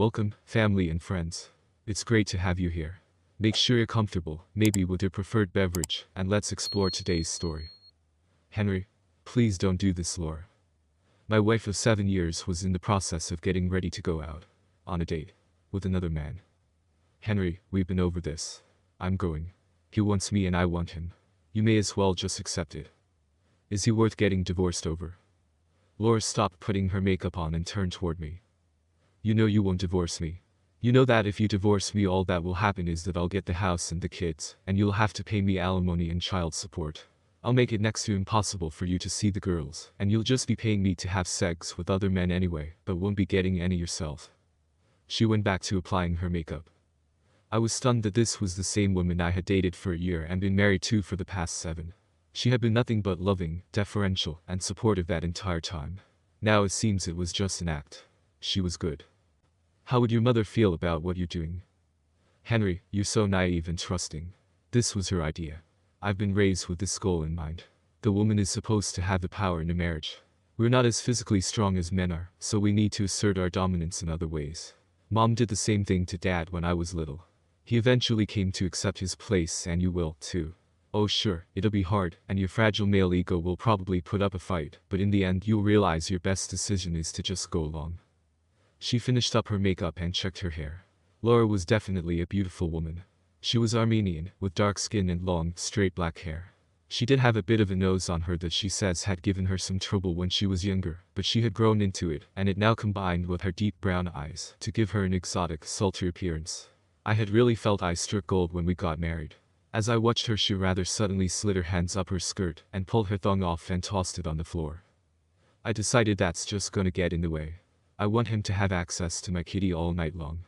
Welcome, family and friends. It's great to have you here. Make sure you're comfortable, maybe with your preferred beverage, and let's explore today's story. Henry, please don't do this, Laura. My wife of 7 years was in the process of getting ready to go out on a date with another man. Henry, we've been over this. I'm going. He wants me and I want him. You may as well just accept it. Is he worth getting divorced over? Laura stopped putting her makeup on and turned toward me. You know you won't divorce me. You know that if you divorce me, all that will happen is that I'll get the house and the kids, and you'll have to pay me alimony and child support. I'll make it next to impossible for you to see the girls, and you'll just be paying me to have sex with other men anyway, but won't be getting any yourself. She went back to applying her makeup. I was stunned that this was the same woman I had dated for a year and been married to for the past 7. She had been nothing but loving, deferential, and supportive that entire time. Now it seems it was just an act. She was good. How would your mother feel about what you're doing? Henry, you're so naive and trusting. This was her idea. I've been raised with this goal in mind. The woman is supposed to have the power in a marriage. We're not as physically strong as men are, so we need to assert our dominance in other ways. Mom did the same thing to Dad when I was little. He eventually came to accept his place, and you will, too. Oh sure, it'll be hard, and your fragile male ego will probably put up a fight, but in the end you'll realize your best decision is to just go along. She finished up her makeup and checked her hair. Laura was definitely a beautiful woman. She was Armenian, with dark skin and long, straight black hair. She did have a bit of a nose on her that she says had given her some trouble when she was younger, but she had grown into it, and it now combined with her deep brown eyes to give her an exotic, sultry appearance. I had really felt I struck gold when we got married. As I watched her, she rather suddenly slid her hands up her skirt and pulled her thong off and tossed it on the floor. I decided that's just gonna get in the way. I want him to have access to my kitty all night long.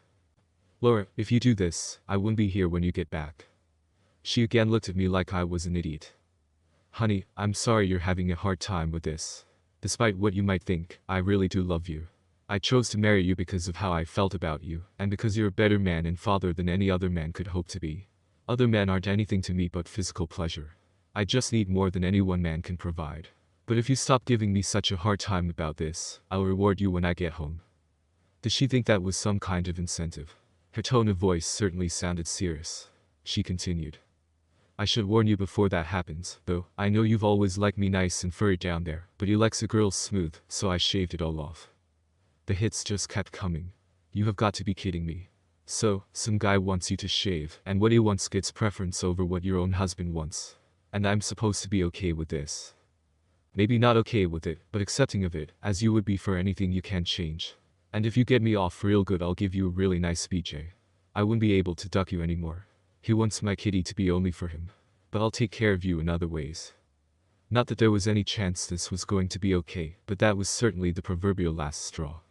Laura, if you do this, I won't be here when you get back. She again looked at me like I was an idiot. Honey, I'm sorry you're having a hard time with this. Despite what you might think, I really do love you. I chose to marry you because of how I felt about you, and because you're a better man and father than any other man could hope to be. Other men aren't anything to me but physical pleasure. I just need more than any one man can provide. But if you stop giving me such a hard time about this, I'll reward you when I get home. Did she think that was some kind of incentive? Her tone of voice certainly sounded serious. She continued. I should warn you before that happens, though. I know you've always liked me nice and furry down there, but he likes a girl smooth, so I shaved it all off. The hits just kept coming. You have got to be kidding me. So, some guy wants you to shave, and what he wants gets preference over what your own husband wants. And I'm supposed to be okay with this. Maybe not okay with it, but accepting of it, as you would be for anything you can't change. And if you get me off real good, I'll give you a really nice BJ. I wouldn't be able to duck you anymore. He wants my kitty to be only for him. But I'll take care of you in other ways. Not that there was any chance this was going to be okay, but that was certainly the proverbial last straw.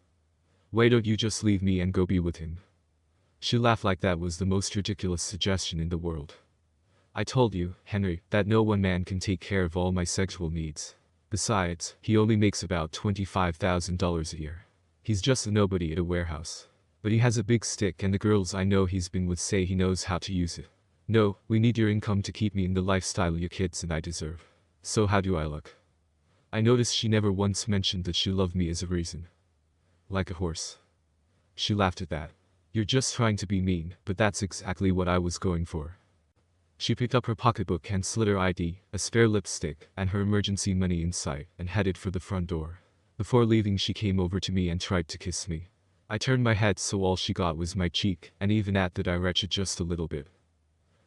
Why don't you just leave me and go be with him? She laughed like that was the most ridiculous suggestion in the world. I told you, Henry, that no one man can take care of all my sexual needs. Besides, he only makes about $25,000 a year. He's just a nobody at a warehouse. But he has a big stick, and the girls I know he's been with say he knows how to use it. No, we need your income to keep me in the lifestyle your kids and I deserve. So how do I look? I noticed she never once mentioned that she loved me as a reason. Like a horse. She laughed at that. You're just trying to be mean, but that's exactly what I was going for. She picked up her pocketbook and slid her ID, a spare lipstick, and her emergency money inside, and headed for the front door. Before leaving, she came over to me and tried to kiss me. I turned my head so all she got was my cheek, and even at that I retched just a little bit.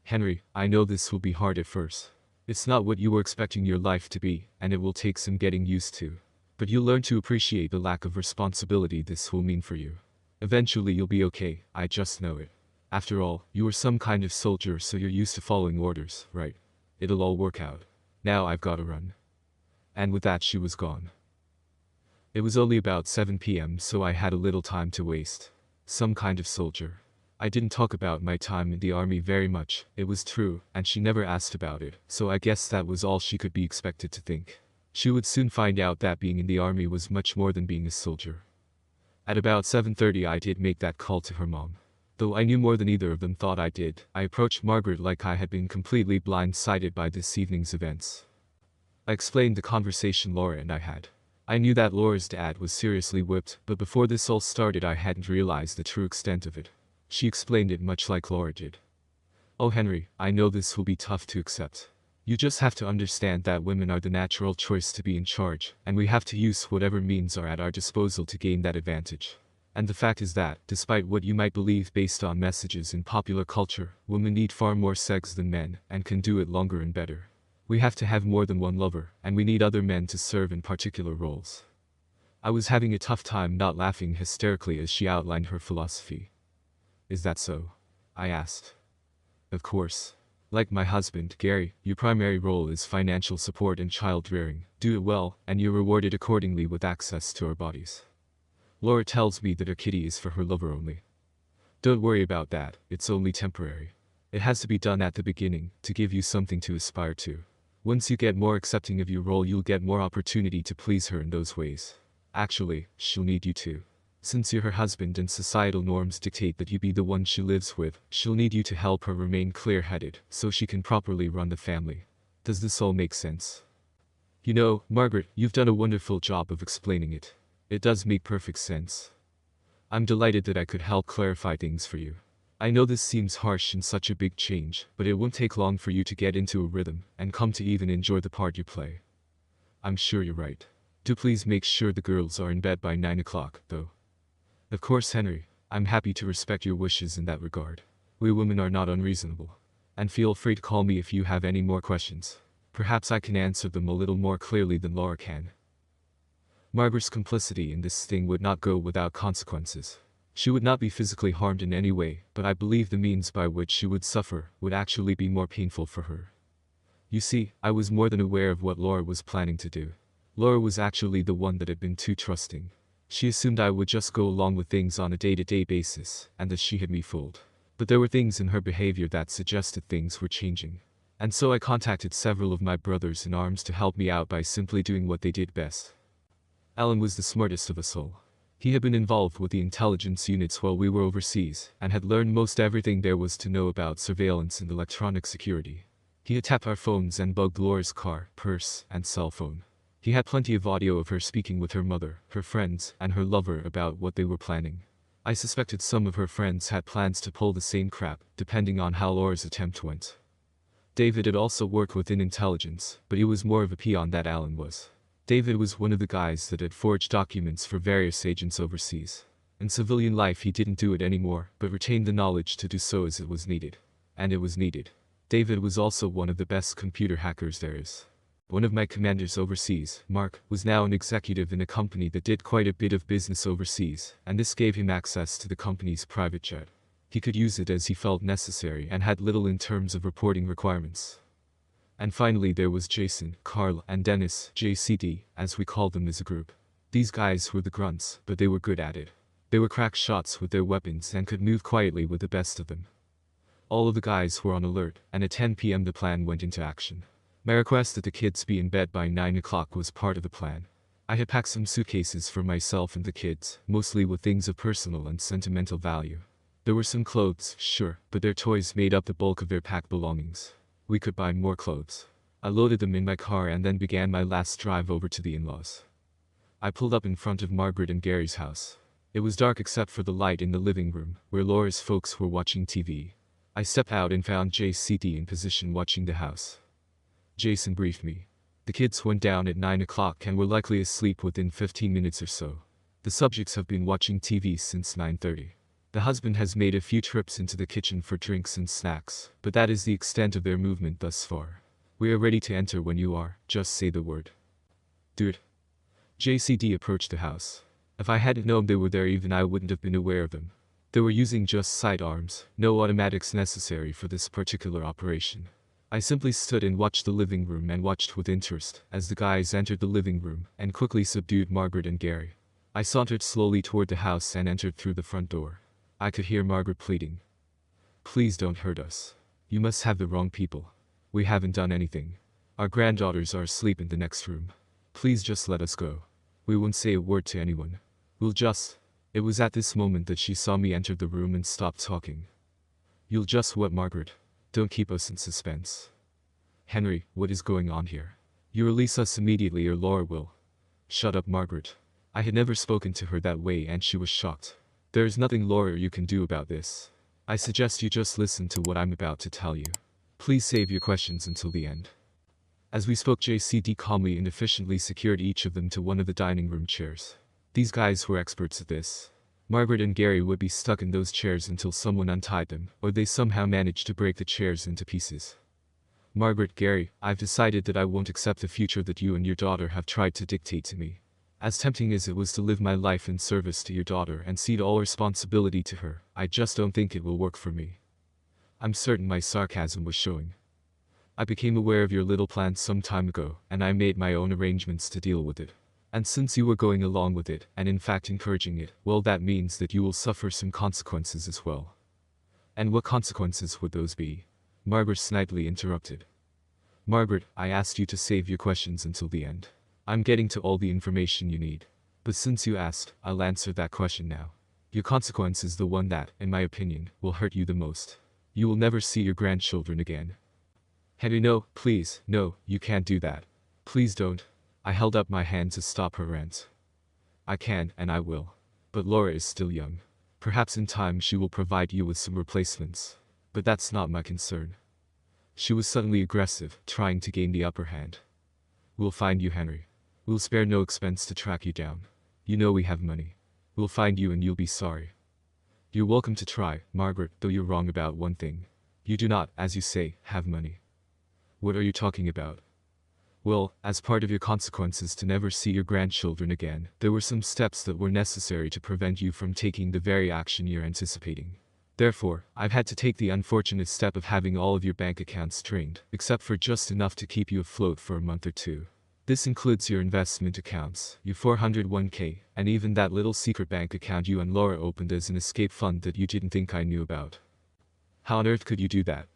Henry, I know this will be hard at first. It's not what you were expecting your life to be, and it will take some getting used to. But you'll learn to appreciate the lack of responsibility this will mean for you. Eventually you'll be okay, I just know it. After all, you were some kind of soldier, so you're used to following orders, right? It'll all work out. Now I've got to run. And with that she was gone. It was only about 7 p.m., so I had a little time to waste. Some kind of soldier. I didn't talk about my time in the army very much, it was true, and she never asked about it, so I guess that was all she could be expected to think. She would soon find out that being in the army was much more than being a soldier. At about 7:30 I did make that call to her mom. Though I knew more than either of them thought I did, I approached Margaret like I had been completely blindsided by this evening's events. I explained the conversation Laura and I had. I knew that Laura's dad was seriously whipped, but before this all started I hadn't realized the true extent of it. She explained it much like Laura did. "Oh Henry, I know this will be tough to accept. You just have to understand that women are the natural choice to be in charge, and we have to use whatever means are at our disposal to gain that advantage. And the fact is that, despite what you might believe based on messages in popular culture, women need far more sex than men, and can do it longer and better. We have to have more than one lover, and we need other men to serve in particular roles." I was having a tough time not laughing hysterically as she outlined her philosophy. "Is that so?" I asked. "Of course. Like my husband, Gary, your primary role is financial support and child rearing. Do it well, and you're rewarded accordingly with access to our bodies. Laura tells me that her kitty is for her lover only. Don't worry about that, it's only temporary. It has to be done at the beginning, to give you something to aspire to. Once you get more accepting of your role, you'll get more opportunity to please her in those ways. Actually, she'll need you too. Since you're her husband and societal norms dictate that you be the one she lives with, she'll need you to help her remain clear-headed, so she can properly run the family. Does this all make sense?" "You know, Margaret, you've done a wonderful job of explaining it. It does make perfect sense. I'm delighted that I could help clarify things for you. I know this seems harsh and such a big change, but it won't take long for you to get into a rhythm, and come to even enjoy the part you play. I'm sure you're right. Do please make sure the girls are in bed by 9 o'clock, though." "Of course, Henry. I'm happy to respect your wishes in that regard. We women are not unreasonable. And feel free to call me if you have any more questions. Perhaps I can answer them a little more clearly than Laura can." Margaret's complicity in this thing would not go without consequences. She would not be physically harmed in any way, but I believe the means by which she would suffer would actually be more painful for her. You see, I was more than aware of what Laura was planning to do. Laura was actually the one that had been too trusting. She assumed I would just go along with things on a day-to-day basis, and that she had me fooled. But there were things in her behavior that suggested things were changing. And so I contacted several of my brothers in arms to help me out by simply doing what they did best. Alan was the smartest of us all. He had been involved with the intelligence units while we were overseas, and had learned most everything there was to know about surveillance and electronic security. He had tapped our phones and bugged Laura's car, purse, and cell phone. He had plenty of audio of her speaking with her mother, her friends, and her lover about what they were planning. I suspected some of her friends had plans to pull the same crap, depending on how Laura's attempt went. David had also worked within intelligence, but he was more of a peon than Alan was. David was one of the guys that had forged documents for various agents overseas. In civilian life he didn't do it anymore, but retained the knowledge to do so as it was needed. And it was needed. David was also one of the best computer hackers there is. One of my commanders overseas, Mark, was now an executive in a company that did quite a bit of business overseas, and this gave him access to the company's private jet. He could use it as he felt necessary and had little in terms of reporting requirements. And finally there was Jason, Carl, and Dennis, JCD, as we called them as a group. These guys were the grunts, but they were good at it. They were crack shots with their weapons and could move quietly with the best of them. All of the guys were on alert, and at 10 p.m. the plan went into action. My request that the kids be in bed by 9 o'clock was part of the plan. I had packed some suitcases for myself and the kids, mostly with things of personal and sentimental value. There were some clothes, sure, but their toys made up the bulk of their packed belongings. We could buy more clothes. I loaded them in my car and then began my last drive over to the in-laws. I pulled up in front of Margaret and Gary's house. It was dark except for the light in the living room, where Laura's folks were watching TV. I stepped out and found JCD in position watching the house. Jason briefed me. The kids went down at 9 o'clock and were likely asleep within 15 minutes or so. The subjects have been watching TV since 9:30. The husband has made a few trips into the kitchen for drinks and snacks, but that is the extent of their movement thus far. We are ready to enter when you are, just say the word. Dude. JCD approached the house. If I hadn't known they were there, even I wouldn't have been aware of them. They were using just sidearms, no automatics necessary for this particular operation. I simply stood and watched the living room and watched with interest as the guys entered the living room and quickly subdued Margaret and Gary. I sauntered slowly toward the house and entered through the front door. I could hear Margaret pleading. Please don't hurt us. You must have the wrong people. We haven't done anything. Our granddaughters are asleep in the next room. Please just let us go. We won't say a word to anyone. We'll just... It was at this moment that she saw me enter the room and stopped talking. You'll just what, Margaret? Don't keep us in suspense. Henry, what is going on here? You release us immediately or Laura will. Shut up, Margaret. I had never spoken to her that way and she was shocked. There is nothing lawyer you can do about this. I suggest you just listen to what I'm about to tell you. Please save your questions until the end. As we spoke, JCD calmly and efficiently secured each of them to one of the dining room chairs. These guys were experts at this. Margaret and Gary would be stuck in those chairs until someone untied them, or they somehow managed to break the chairs into pieces. Margaret, Gary, I've decided that I won't accept the future that you and your daughter have tried to dictate to me. As tempting as it was to live my life in service to your daughter and cede all responsibility to her, I just don't think it will work for me. I'm certain my sarcasm was showing. I became aware of your little plan some time ago, and I made my own arrangements to deal with it. And since you were going along with it, and in fact encouraging it, well, that means that you will suffer some consequences as well. And what consequences would those be? Margaret snidely interrupted. Margaret, I asked you to save your questions until the end. I'm getting to all the information you need. But since you asked, I'll answer that question now. Your consequence is the one that, in my opinion, will hurt you the most. You will never see your grandchildren again. Henry, no, please, no, you can't do that. Please don't. I held up my hand to stop her rant. I can, and I will. But Laura is still young. Perhaps in time she will provide you with some replacements. But that's not my concern. She was suddenly aggressive, trying to gain the upper hand. We'll find you, Henry. We'll spare no expense to track you down. You know we have money. We'll find you and you'll be sorry. You're welcome to try, Margaret, though you're wrong about one thing. You do not, as you say, have money. What are you talking about? Well, as part of your consequences to never see your grandchildren again, there were some steps that were necessary to prevent you from taking the very action you're anticipating. Therefore, I've had to take the unfortunate step of having all of your bank accounts drained, except for just enough to keep you afloat for a month or two. This includes your investment accounts, your 401k, and even that little secret bank account you and Laura opened as an escape fund that you didn't think I knew about. How on earth could you do that?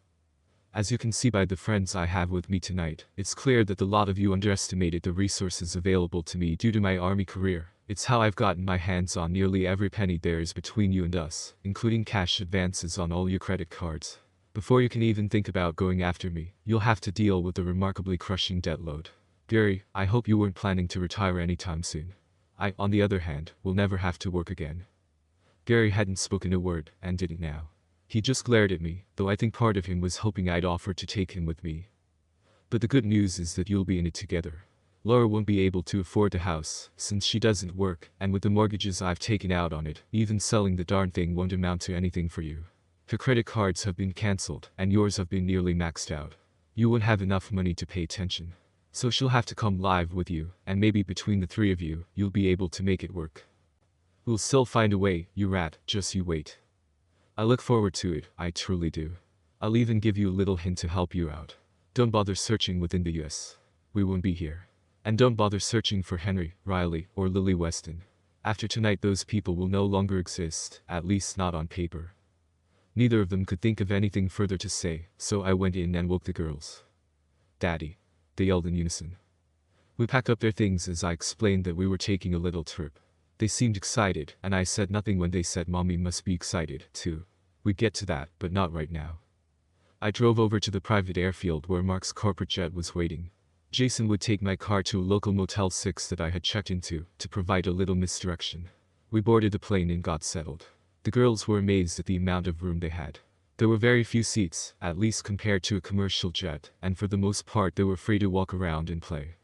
As you can see by the friends I have with me tonight, it's clear that the lot of you underestimated the resources available to me due to my army career. It's how I've gotten my hands on nearly every penny there is between you and us, including cash advances on all your credit cards. Before you can even think about going after me, you'll have to deal with the remarkably crushing debt load. Gary, I hope you weren't planning to retire anytime soon. I, on the other hand, will never have to work again. Gary hadn't spoken a word, and didn't now. He just glared at me, though I think part of him was hoping I'd offer to take him with me. But the good news is that you'll be in it together. Laura won't be able to afford the house, since she doesn't work, and with the mortgages I've taken out on it, even selling the darn thing won't amount to anything for you. Her credit cards have been cancelled, and yours have been nearly maxed out. You won't have enough money to pay attention. So she'll have to come live with you, and maybe between the three of you, you'll be able to make it work. We'll still find a way, you rat, just you wait. I look forward to it, I truly do. I'll even give you a little hint to help you out. Don't bother searching within the US. We won't be here. And don't bother searching for Henry, Riley, or Lily Weston. After tonight those people will no longer exist, at least not on paper. Neither of them could think of anything further to say, so I went in and woke the girls. Daddy, they yelled in unison. We packed up their things as I explained that we were taking a little trip. They seemed excited, and I said nothing when they said Mommy must be excited, too. We'd get to that, but not right now. I drove over to the private airfield where Mark's corporate jet was waiting. Jason would take my car to a local Motel 6 that I had checked into, to provide a little misdirection. We boarded the plane and got settled. The girls were amazed at the amount of room they had. There were very few seats, at least compared to a commercial jet, and for the most part they were free to walk around and play.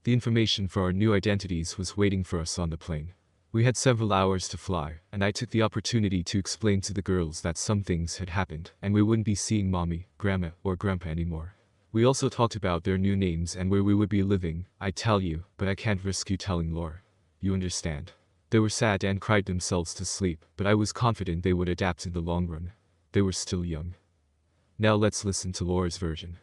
The information for our new identities was waiting for us on the plane. We had several hours to fly, and I took the opportunity to explain to the girls that some things had happened, and we wouldn't be seeing Mommy, Grandma, or Grandpa anymore. We also talked about their new names and where we would be living. I tell you, but I can't risk you telling Laura. You understand. They were sad and cried themselves to sleep, but I was confident they would adapt in the long run. They were still young. Now let's listen to Laura's version.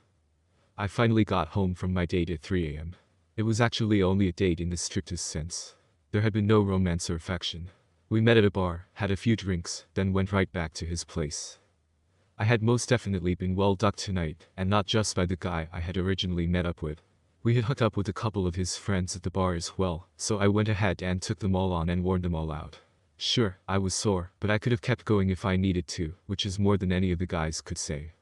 I finally got home from my date at 3 a.m. It was actually only a date in the strictest sense. There had been no romance or affection. We met at a bar, had a few drinks, then went right back to his place. I had most definitely been well ducked tonight, and not just by the guy I had originally met up with. We had hooked up with a couple of his friends at the bar as well, so I went ahead and took them all on and warned them all out. Sure, I was sore, but I could have kept going if I needed to, which is more than any of the guys could say.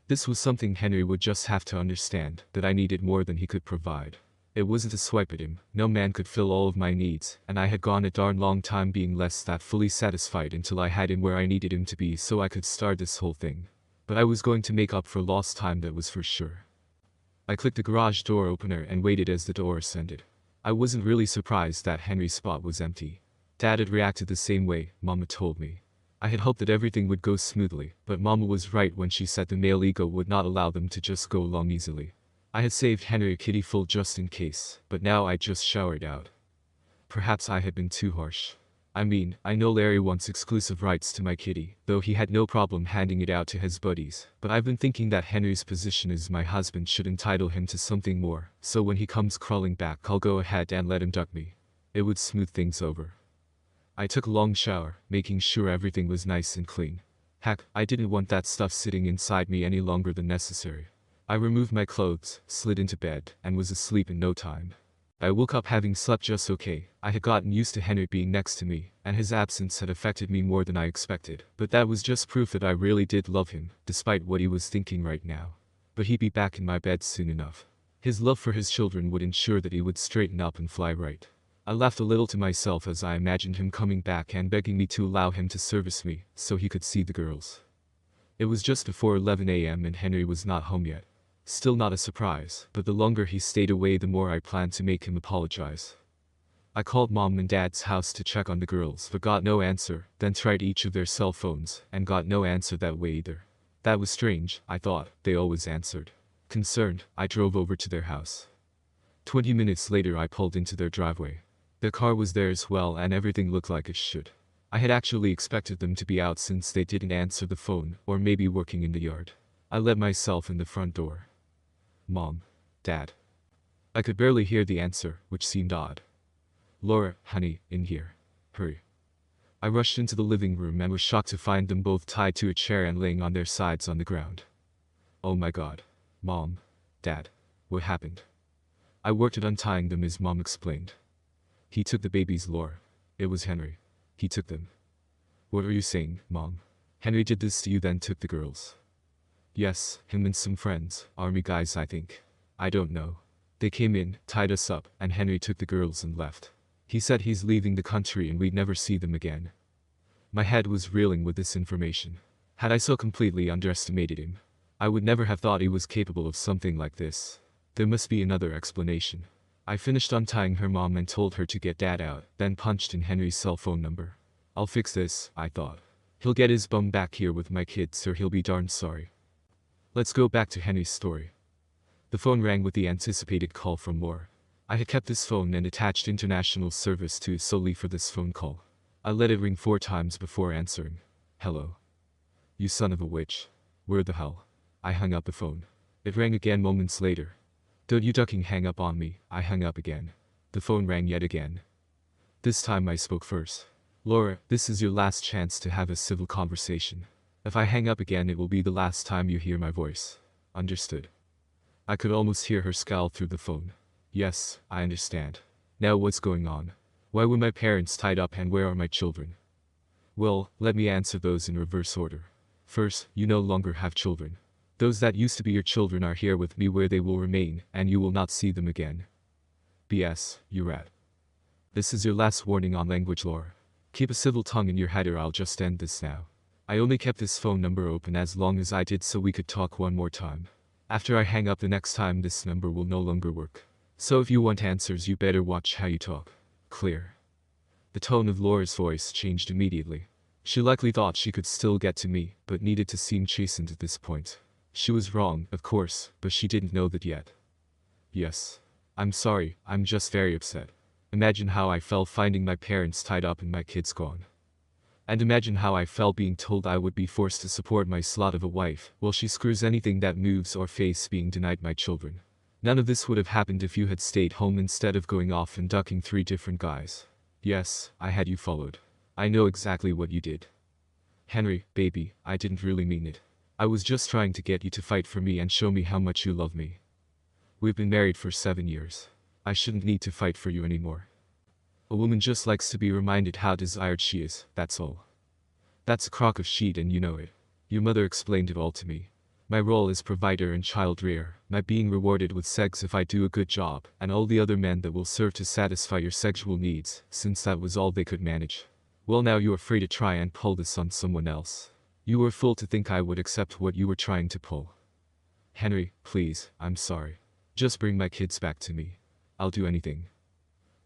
This was something Henry would just have to understand, that I needed more than he could provide. It wasn't a swipe at him, no man could fill all of my needs, and I had gone a darn long time being less than fully satisfied until I had him where I needed him to be so I could start this whole thing. But I was going to make up for lost time, that was for sure. I clicked the garage door opener and waited as the door ascended. I wasn't really surprised that Henry's spot was empty. Dad had reacted the same way, Mama told me. I had hoped that everything would go smoothly, but Mama was right when she said the male ego would not allow them to just go along easily. I had saved Henry a kitty full just in case, but now I just showered out. Perhaps I had been too harsh. I mean, I know Larry wants exclusive rights to my kitty, though he had no problem handing it out to his buddies, but I've been thinking that Henry's position as my husband should entitle him to something more, so when he comes crawling back I'll go ahead and let him duck me. It would smooth things over. I took a long shower, making sure everything was nice and clean. Heck, I didn't want that stuff sitting inside me any longer than necessary. I removed my clothes, slid into bed, and was asleep in no time. I woke up having slept just okay. I had gotten used to Henry being next to me, and his absence had affected me more than I expected. But that was just proof that I really did love him, despite what he was thinking right now. But he'd be back in my bed soon enough. His love for his children would ensure that he would straighten up and fly right. I laughed a little to myself as I imagined him coming back and begging me to allow him to service me, so he could see the girls. It was just before 11 a.m. and Henry was not home yet. Still not a surprise, but the longer he stayed away the more I planned to make him apologize. I called Mom and Dad's house to check on the girls but got no answer, then tried each of their cell phones and got no answer that way either. That was strange, I thought, they always answered. Concerned, I drove over to their house. 20 minutes later I pulled into their driveway. Their car was there as well and everything looked like it should. I had actually expected them to be out since they didn't answer the phone, or maybe working in the yard. I let myself in the front door. Mom. Dad. I could barely hear the answer, which seemed odd. Laura, honey, in here. Hurry. I rushed into the living room and was shocked to find them both tied to a chair and laying on their sides on the ground. Oh my God. Mom. Dad. What happened? I worked at untying them as Mom explained. He took the babies, Laura. It was Henry. He took them. What are you saying, Mom? Henry did this to you then took the girls? Yes, him and some friends, army guys I think. I don't know. They came in, tied us up, and Henry took the girls and left. He said he's leaving the country and we'd never see them again. My head was reeling with this information. Had I so completely underestimated him? I would never have thought he was capable of something like this. There must be another explanation. I finished untying her mom and told her to get Dad out, then punched in Henry's cell phone number. I'll fix this, I thought. He'll get his bum back here with my kids or he'll be darn sorry. Let's go back to Henry's story. The phone rang with the anticipated call from Laura. I had kept this phone and attached international service to it solely for this phone call. I let it ring 4 times before answering. Hello. You son of a witch. Where the hell? I hung up the phone. It rang again moments later. Don't you ducking hang up on me. I hung up again. The phone rang yet again. This time I spoke first. Laura, this is your last chance to have a civil conversation. If I hang up again it will be the last time you hear my voice. Understood? I could almost hear her scowl through the phone. Yes, I understand. Now what's going on? Why were my parents tied up and where are my children? Well, let me answer those in reverse order. First, you no longer have children. Those that used to be your children are here with me where they will remain, and you will not see them again. B.S., you rat. This is your last warning on language, Laura. Keep a civil tongue in your head or I'll just end this now. I only kept this phone number open as long as I did so we could talk one more time. After I hang up the next time this number will no longer work. So if you want answers you better watch how you talk. Clear. The tone of Laura's voice changed immediately. She likely thought she could still get to me, but needed to seem chastened at this point. She was wrong, of course, but she didn't know that yet. Yes. I'm sorry, I'm just very upset. Imagine how I felt finding my parents tied up and my kids gone. And imagine how I felt being told I would be forced to support my slut of a wife, while she screws anything that moves or face being denied my children. None of this would have happened if you had stayed home instead of going off and ducking 3 different guys. Yes, I had you followed. I know exactly what you did. Henry, baby, I didn't really mean it. I was just trying to get you to fight for me and show me how much you love me. We've been married for 7 years. I shouldn't need to fight for you anymore. A woman just likes to be reminded how desired she is, that's all. That's a crock of shit and you know it. Your mother explained it all to me. My role is provider and child rearer, my being rewarded with sex if I do a good job, and all the other men that will serve to satisfy your sexual needs, since that was all they could manage. Well, now you are free to try and pull this on someone else. You were a fool to think I would accept what you were trying to pull. Henry, please, I'm sorry. Just bring my kids back to me. I'll do anything.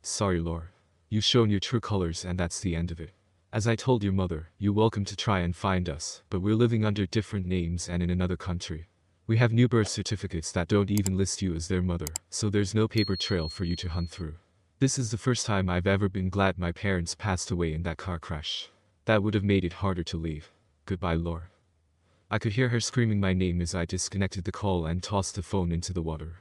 Sorry, Laura. You've shown your true colors and that's the end of it. As I told your mother, you're welcome to try and find us, but we're living under different names and in another country. We have new birth certificates that don't even list you as their mother, so there's no paper trail for you to hunt through. This is the first time I've ever been glad my parents passed away in that car crash. That would have made it harder to leave. Goodbye, Laura. I could hear her screaming my name as I disconnected the call and tossed the phone into the water.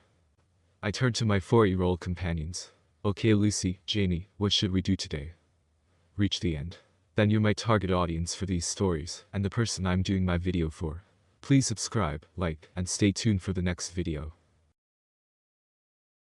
I turned to my 4-year-old companions. Okay, Lucy, Janie, what should we do today? Reach the end. Then you're my target audience for these stories, and the person I'm doing my video for. Please subscribe, like, and stay tuned for the next video.